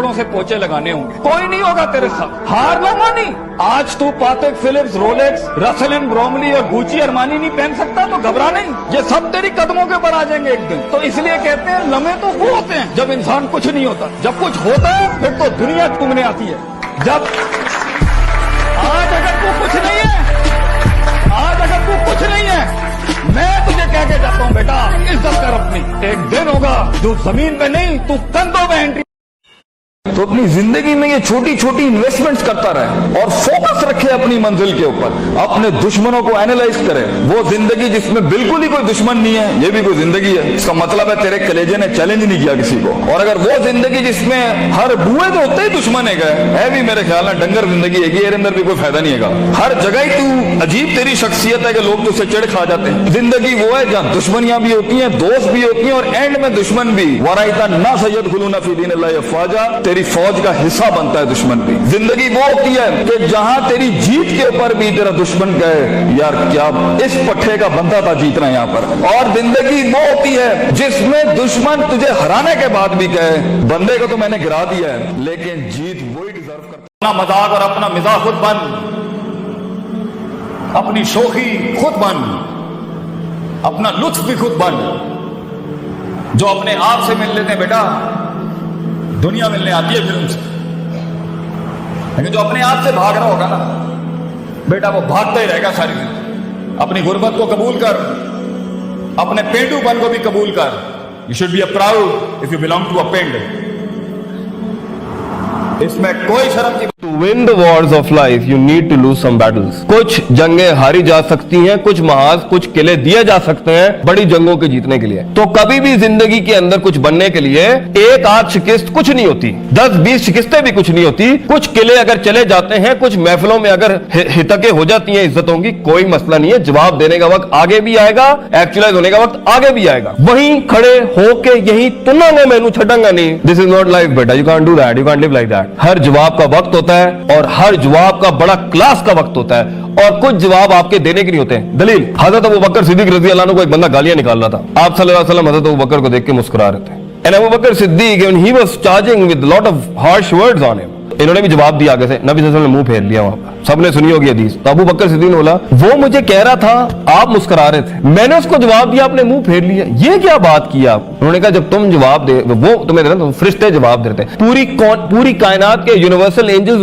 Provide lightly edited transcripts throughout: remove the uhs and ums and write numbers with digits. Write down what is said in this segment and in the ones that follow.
कपड़ों से पोचे लगाने होंगे, कोई नहीं होगा तेरे साथ। हार ना मानी। आज तू पातेक Philips, Rolex, Russell and Bromley और गुची अरमानी नहीं पहन सकता तो घबरा नहीं, ये सब तेरी कदमों के ऊपर आ जाएंगे एक दिन। तो इसलिए कहते हैं लम्हे तो वो होते हैं जब इंसान कुछ नहीं होता, जब कुछ होता है फिर तो दुनिया घूमने आती है। जब आज अगर तू कुछ नहीं है, आज अगर तू कुछ नहीं है, मैं तुझे कह के जाता हूं बेटा, इज्जत कर अपनी। एक दिन होगा जो जमीन पे नहीं तू कंधों पे एंट्री। तो अपनी जिंदगी में ये छोटी छोटी इन्वेस्टमेंट्स करता रहे और फोकस रखे अपनी मंजिल के ऊपर, अपने दुश्मनों को एनालाइज करे। वो जिंदगी जिसमें बिल्कुल ही कोई दुश्मन नहीं है, ये भी कोई जिंदगी है। इसका मतलब है तेरे कलेजे ने चैलेंज नहीं किया किसी को। और अगर वो जिंदगी जिसमें हर बुए तो होते ही दुश्मन है भी मेरे ख्याल में डंगर जिंदगी है, ये अंदर भी कोई फायदा नहीं है। हर जगह ही तू अजीब तेरी शख्सियत है कि लोग तुझसे चिढ़ खा जाते हैं। जिंदगी वो है जहाँ दुश्मनियां भी होती हैं, दोस्त भी होती हैं और एंड में दुश्मन भी। वराइता ना सैयद खुलूना फी दीन अल्लाह अफवाजा, तेरी फौज का हिस्सा बनता है दुश्मन भी। जिंदगी वो होती है कि जहां तेरी जीत के ऊपर भी तेरा दुश्मन कहे यार क्या इस पट्टे का बनता था जीतना यहां पर। और जिंदगी वो होती है जिसमें दुश्मन तुझे हराने के बाद भी कहे बंदे को तो मैंने गिरा दिया है लेकिन जीत वही डिजर्व करता है। अपना मजाक और अपना मिजाज खुद बन, अपनी शोखी खुद बन, अपना लुत्फ भी खुद बन। जो अपने आप से मिल लेते हैं बेटा, दुनिया मिलने आती है फिर उनसे। लेकिन जो अपने आप से भाग रहा होगा ना बेटा, वो भागता ही रहेगा सारी जिंदगी। अपनी गुर्बत को कबूल कर, अपने पेंडूपन को भी कबूल कर। You should be proud if you belong to a pind. इसमें कोई शर्म की। To win the wars of life, you need to lose some battles. कुछ जंगें हारी जा सकती हैं, कुछ महाज, कुछ किले दिए जा सकते हैं बड़ी जंगों के जीतने के लिए। तो कभी भी जिंदगी के अंदर कुछ बनने के लिए एक आध शिकस्त कुछ नहीं होती, 10-20 शिकस्तें भी कुछ नहीं होती। कुछ किले अगर चले जाते हैं, कुछ महफिलों में अगर हितके हो जाती हैं इज्जतों की, कोई मसला नहीं है। जवाब देने का वक्त आगे भी आएगा, एक्चुअलाइज होने का वक्त आगे भी आएगा। वहीं खड़े होके यही तुनांगा मैनू छड़ांगा नहीं, दिस इज नॉट लाइफ बेटा। You can't do that, you can't live like that. हर जवाब का वक्त होता है और हर जवाब का बड़ा क्लास का वक्त होता है और कुछ जवाब आपके देने के नहीं होते हैं। दलील, हजरत अबू बकर सिद्दीक रजी अल्लाह अन्हु को एक बंदा गालियां निकाल रहा था। आप सल्लल्लाहु अलैहि वसल्लम हजरत अबू बकर को देख के मुस्कुरा रहे थे। And Abu Bakr Siddiq, when he was charging with lot of harsh words on him, इन्होंने भी जवाब दिया आगे से, नबी सल्लल्लाहु अलैहि वसल्लम ने मुंह फेर लिया वहां पर। सबने सुनी होगी हदीस। तो अबू बकर सिद्दीक ने बोला वो मुझे कह रहा था, आप मुस्कुरा रहे थे, मैंने उसको जवाब दिया, आपने मुंह फेर लिया, ये क्या बात की आप? उन्होंने कहा जब तुम जवाब दे, वो तुम्हें देना, तुम फरिश्ते जवाब देते, पूरी कायनात के यूनिवर्सल एंजल्स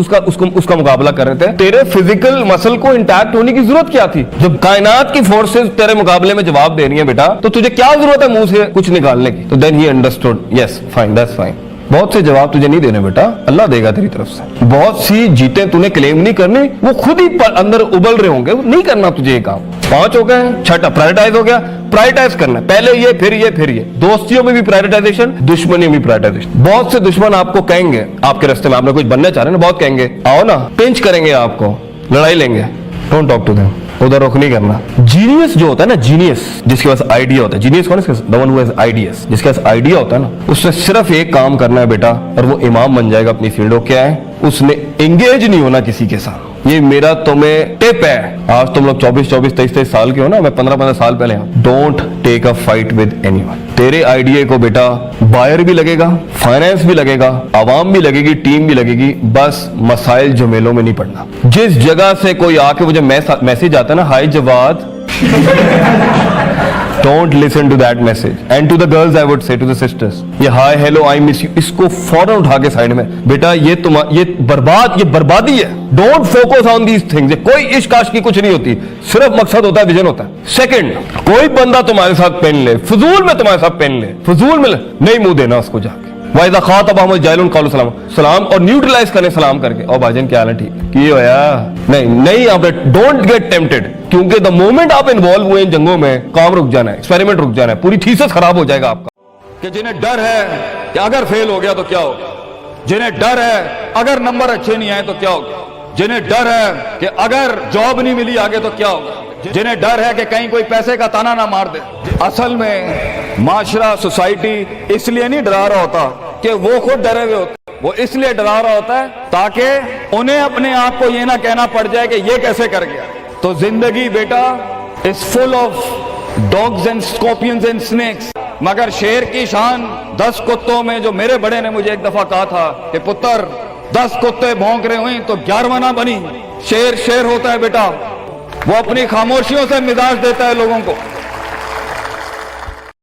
उसका मुकाबला कर रहे थे। तेरे फिजिकल मसल को इंटैक्ट होने की जरूरत क्या थी? जब कायनात की फोर्सेस तेरे मुकाबले में जवाब दे रही है बेटा, तो तुझे क्या जरूरत है मुंह से कुछ निकालने की? तो then he understood, yes fine, that's fine. बहुत से जवाब तुझे नहीं देने बेटा, अल्लाह देगा तेरी तरफ से। बहुत सी जीतें तूने क्लेम नहीं करनी, वो खुद ही अंदर उबल रहे होंगे, नहीं करना तुझे ये काम। 5 हो गए, 6 प्रायोरिटाइज हो गया। प्रायोरिटाइज करना, पहले ये फिर ये फिर ये। दोस्तियों में भी प्रायोरिटाइजेशन, दुश्मनी में भी प्रायोरिटाइजेशन। बहुत से दुश्मन आपको कहेंगे, आपके रास्ते में आपने कुछ बनना चाह रहे हैं ना, बहुत कहेंगे आओ ना, पिंच करेंगे आपको, लड़ाई लेंगे, डोंट टॉक टू देम, उधर रुख नहीं करना। जीनियस जो होता है ना, जीनियस जिसके पास आइडिया होता है, जीनियस कौन है? The one who has ideas. जिसके पास आइडिया होता है ना, उससे सिर्फ एक काम करना है बेटा और वो इमाम बन जाएगा अपनी फील्ड। हो क्या है? उसने एंगेज नहीं होना किसी के साथ। ये मेरा तुम्हें टिप है। आज तुम लोग 24, 23 साल के हो ना, मैं 15 साल पहले। Don't take a fight with anyone. तेरे आइडिया को बेटा बायर भी लगेगा, फाइनेंस भी लगेगा, आवाम भी लगेगी, टीम भी लगेगी, बस मसाइल झमेलों में नहीं पड़ना। जिस जगह से कोई आके मुझे मैसेज आता है ना, हाय Jawad, Don't listen to that message. And to the girls I would say, to the sisters, ये hi hello I miss you, इसको फौरन उठा के साइड में। बेटा ये बर्बादी है। Don't focus on these things. कोई इश्क आशिकी कुछ नहीं होती, सिर्फ मकसद होता है, विजन होता है। सेकंड, कोई बंदा तुम्हारे साथ पेन ले, फजूल में तुम्हारे साथ पेन ले, फजूल में नहीं मुंह देना उसको जाके। वाइदा खातबहुम जाइलुन क़ालू सलाम, सलाम और न्यूट्रलाइज करें सलाम करके, और भाईजान क्या हाल है, ठीक की होया? नहीं आप डोंट गेट टेम्प्टेड, क्योंकि द मोमेंट आप इन्वॉल्व हुए इन जंगों में, काम रुक जाना है, एक्सपेरिमेंट रुक जाना है, पूरी थीसिस खराब हो जाएगा आपका। कि जिन्हें डर है कि अगर फेल हो गया तो क्या होगा, जिन्हें डर है अगर नंबर अच्छे नहीं आए तो क्या होगा, जिन्हें डर है कि अगर जॉब नहीं मिली आगे तो क्या होगा, जिन्हें डर है कि कहीं कोई पैसे का ताना ना मार दे। असल में माशरा, सोसाइटी इसलिए नहीं डरा रहा होता कि वो खुद डरे हुए होते, वो इसलिए डरा रहा होता है ताकि उन्हें अपने आप को ये ना कहना पड़ जाए कि ये कैसे कर गया। तो जिंदगी बेटा is full of dogs and scorpions and snakes. मगर शेर की शान 10 कुत्तों में, जो मेरे बड़े ने मुझे एक दफा कहा था कि पुत्र 10 कुत्ते भौंक रहे हुए तो 11वां ना बनी। शेर शेर होता है बेटा, वो अपनी खामोशियों से मिजाज देता है लोगों को।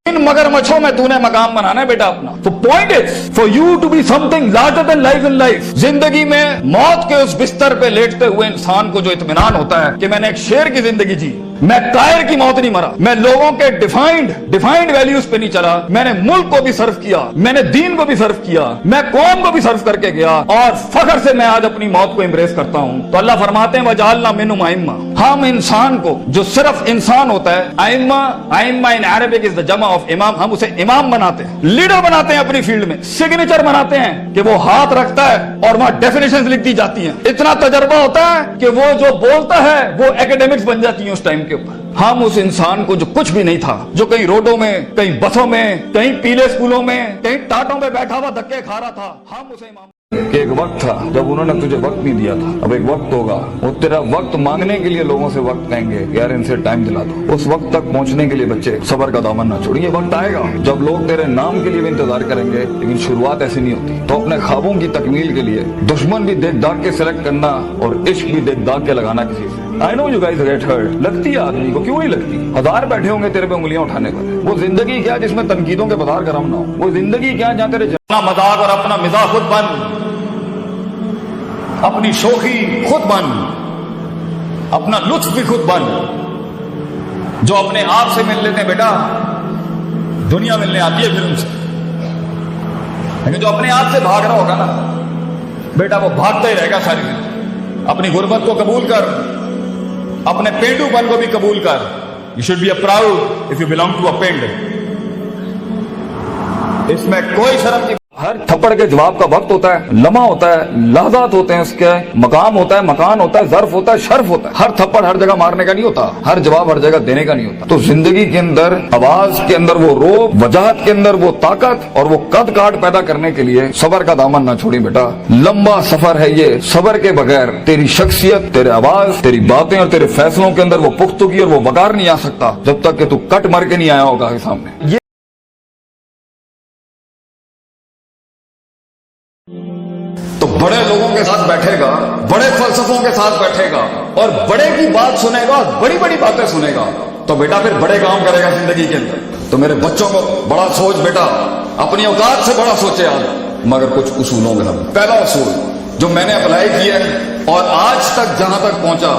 इन मगरमच्छों में तूने मकाम बनाना है बेटा अपना। तो point is for you to be something larger than life in life. जिंदगी में मौत के उस बिस्तर पे लेटते हुए इंसान को जो इत्मीनान होता है कि मैंने एक शेर की जिंदगी जी, मैं कायर की मौत नहीं मरा, मैं लोगों के डिफाइंड वैल्यूज पे नहीं चला, मैंने मुल्क को भी सर्व किया, मैंने दीन को भी सर्व किया, मैं कौम को भी सर्व करके गया, और फख्र से मैं आज अपनी मौत को एम्ब्रेस करता हूं। तो अल्लाह फरमाते हैं वजालना मिन्हुम आइम्मा, हम इंसान को जो सिर्फ इंसान होता है, आइम्मा इन अरबिक इज द जमा ऑफ इमाम, हम उसे इमाम बनाते हैं, लीडर बनाते हैं अपनी फील्ड में, सिग्नेचर बनाते हैं कि वो हाथ रखता है और वहां डेफिनेशंस लिख दी जाती हैं। इतना तजर्बा होता है कि वो जो बोलता है वो एकेडमिक्स बन जाती है उस टाइम के ऊपर। हम उस इंसान को जो कुछ भी नहीं था, जो कहीं रोडों में, कहीं बसों में, कहीं पीले स्कूलों में, कहीं टाटों में बैठा हुआ धक्के खा रहा था, हम उसे इमाम। कि एक वक्त था जब उन्होंने तुझे वक्त नहीं दिया था, अब एक वक्त होगा वो तेरा वक्त मांगने के लिए लोगों से वक्त कहेंगे यार इनसे टाइम दिला दो। उस वक्त तक पहुंचने के लिए बच्चे सब्र का दामन ना छोड़िए। वक्त आएगा जब लोग तेरे नाम के लिए भी इंतजार करेंगे, लेकिन शुरुआत ऐसी नहीं होती। तो अपने ख्वाबों की तकमील के लिए दुश्मन भी देख दाग के सिलेक्ट करना और इश्क भी देख दाग के लगाना किसी से। I know you guys get hurt, लगती है आदमी को, क्यों नहीं लगती? 1000 बैठे होंगे तेरे पे उंगलियां उठाने पर। वो जिंदगी क्या जिसमें तनकीदों के बाजार गरम ना हो? वो जिंदगी क्या जहाँ तेरे अपना मजाक और अपना मिजाज खुद बन, अपनी शोखी खुद बन, अपना लुत्फ भी खुद बन। जो अपने आप से मिल लेते हैं बेटा, दुनिया मिलने आती है फिर उनसे। लेकिन जो अपने आप से भाग रहा होगा ना बेटा, वो भागता ही रहेगा सारी जिंदगी। अपनी गुर्बत को कबूल कर, अपने पेंडूपन को भी कबूल कर। You should be proud if you belong to a pind. इसमें कोई शर्म की। हर थप्पड़ के जवाब का वक्त होता है, लम्हा होता है, लहजात होते हैं, उसके मकाम होता है, मकान होता है, ज़र्फ होता है, शर्फ होता है। हर थप्पड़ हर जगह मारने का नहीं होता, हर जवाब हर जगह देने का नहीं होता। तो जिंदगी के अंदर आवाज के अंदर वो रोब, वजाहत के अंदर वो ताकत और वो कद काट पैदा करने के लिए सबर का दामन ना छोड़ी बेटा। लंबा सफर है ये, सबर के बगैर तेरी शख्सियत, तेरे आवाज, तेरी बातें और तेरे फैसलों के अंदर वो पुख्तगी और वो वकार नहीं आ सकता जब तक कि तू कट मर के नहीं आया होगा के सामने। तो बड़े लोगों के साथ बैठेगा, बड़े फलसफों के साथ बैठेगा और बड़े की बात सुनेगा, बड़ी बड़ी बातें सुनेगा, तो बेटा फिर बड़े काम करेगा जिंदगी के अंदर। तो मेरे बच्चों को बड़ा सोच बेटा, अपनी औकात से बड़ा सोचे आज, मगर कुछ उसूलों में। पहला उसूल जो मैंने अप्लाई किया और आज तक जहां तक पहुंचा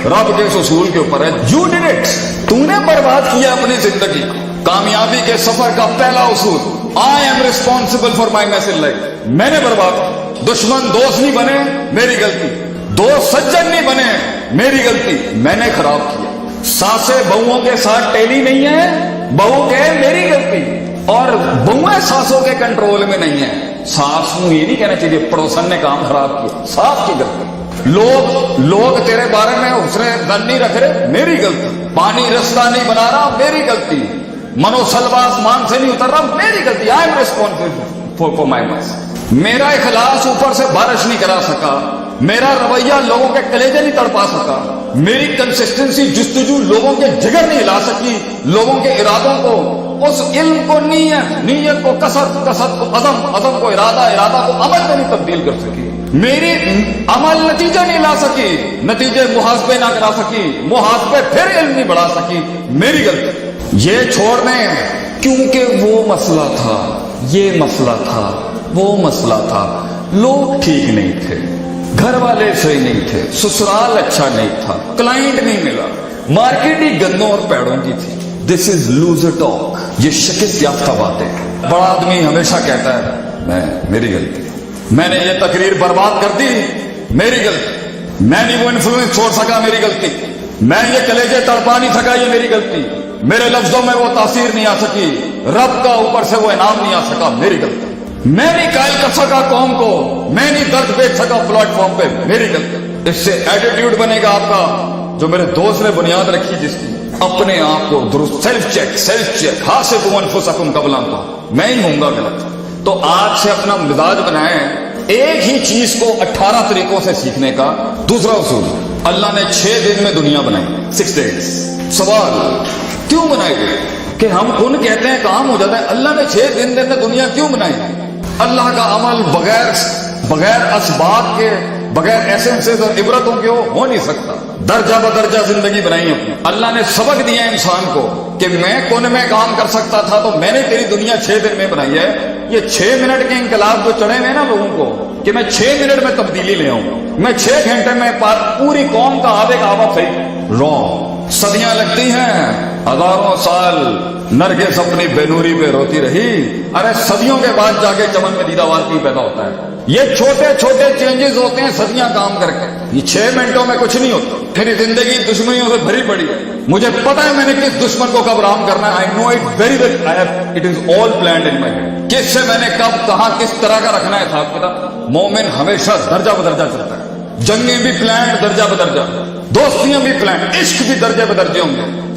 रब के इस उसूल के ऊपर है, यू डिड इट। तूने बर्बाद किया अपनी जिंदगी। कामयाबी के सफर का पहला उसूल, I am responsible for my mess in life. मैंने बर्बाद। दुश्मन दोस्त नहीं बने, मेरी गलती। दोस्त सज्जन नहीं बने, मेरी गलती। मैंने खराब किया। सासें बहुओं के साथ टेली नहीं है, बहू के मेरी गलती। और बहुएं सासों के कंट्रोल में नहीं है। सास को ये नहीं कहना चाहिए पड़ोसन ने काम खराब किया, सास की गलती। लोग तेरे बारे में उसने दन नहीं रख रहे, मेरी गलती। पानी रास्ता नहीं बना रहा, मेरी गलती। मनोसलवा आसमान से नहीं उतर रहा, मेरी गलती। I am responsible for my मस। मेरा इखलास ऊपर से बारिश नहीं करा सका, मेरा रवैया लोगों के कलेजे नहीं तड़पा सका, मेरी कंसिस्टेंसी जुस्तजू लोगों के जिगर नहीं हिला सकी, लोगों के इरादों को, उस इल्म को नीयत को कसद को अज़म को इरादा को अमल में नहीं तब्दील कर सकी। मेरी अमल नतीजा नहीं ला सकी, नतीजे मुहासबे ना करा सकी, मुहासबे फिर इल्म नहीं बढ़ा सकी, मेरी गलती। ये छोड़ने क्योंकि वो मसला था, ये मसला था, वो मसला था। लोग ठीक नहीं थे, घर वाले सही नहीं थे, ससुराल अच्छा नहीं था, क्लाइंट नहीं मिला, मार्केट ही गन्नों और पेड़ों की थी। दिस इज लूजर टॉक, ये शिकस्त याफ्ता बातें। बड़ा आदमी हमेशा कहता है मेरी गलती, मैंने ये तकरीर बर्बाद कर दी, मेरी गलती। मैं नहीं वो इन्फ्लुएंस छोड़ सका, मेरी गलती। मैं ये कलेजे तड़पा नहीं सका, ये मेरी गलती। मेरे लफ्जों में वो तासीर नहीं आ सकी, रब का ऊपर से वो इनाम नहीं आ सका, मेरी गलती। मैं नहीं कायल कर सका कौम को, मैं नहीं दर्द बेच सका प्लेटफॉर्म पे, मेरी गलती। इससे एटीट्यूड बनेगा आपका, जो मेरे दोस्त ने बुनियाद रखी जिसकी, अपने आप को दुरुस्त, सेल्फ चेक, हासिबू अनफुसकुम क़ब्ल अन तुहसाबू। मैं ही होऊंगा गलत। तो आज से अपना मिजाज बनाएं, एक ही चीज को 18 तरीकों से सीखने का। दूसरा उसूल, अल्लाह ने 6 दिन में दुनिया बनाई, 6 days। सवाल, क्यों बनाई गई? کہ ہم کن کہتے ہیں کام ہو جاتا ہے. اللہ نے 6 دن میں دنیا کیوں بنائی؟ اللہ کا عمل بغیر اسباب کے، بغیر ایسنسز اور عبرتوں کے ہو نہیں سکتا. درجہ بدرجہ زندگی بنائی اپنی. اللہ نے سبق دیا انسان کو کہ میں کون میں کام کر سکتا تھا تو میں نے تیری دنیا 6 دن میں بنائی ہے. یہ 6 منٹ کے انقلاب جو چڑھے ہوئے نا لوگوں کو کہ میں 6 منٹ میں تبدیلی لے آؤں، میں 6 گھنٹے میں پوری قوم کا آبے کا آبا صحیح رونگ. صدیاں لگتی ہیں، ہزاروں سال نرگس اپنی بینوری پہ روتی رہی. ارے صدیوں کے بعد جا کے چمن میں دیدہ واقعی پیدا ہوتا ہے. یہ چھوٹے چھوٹے چینجز ہوتے ہیں صدیاں کام کر کے. یہ 6 منٹوں میں کچھ نہیں ہوتا. پھر زندگی دشمنیوں سے بھری پڑی ہے. مجھے پتا ہے میں نے کس دشمن کو کب رام کرنا ہے. I know it very well. It is all planned in my head. کس سے میں نے کب کہاں کس طرح کا رکھنا ہے حساب کتاب. مومن ہمیشہ درجہ بدرجہ چلتا ہے. جنگیں بھی پلانڈ درجہ بدرجہ، دوستیاں بھی پلانڈ، عشق بھی درجہ بدرجے ہوں گے.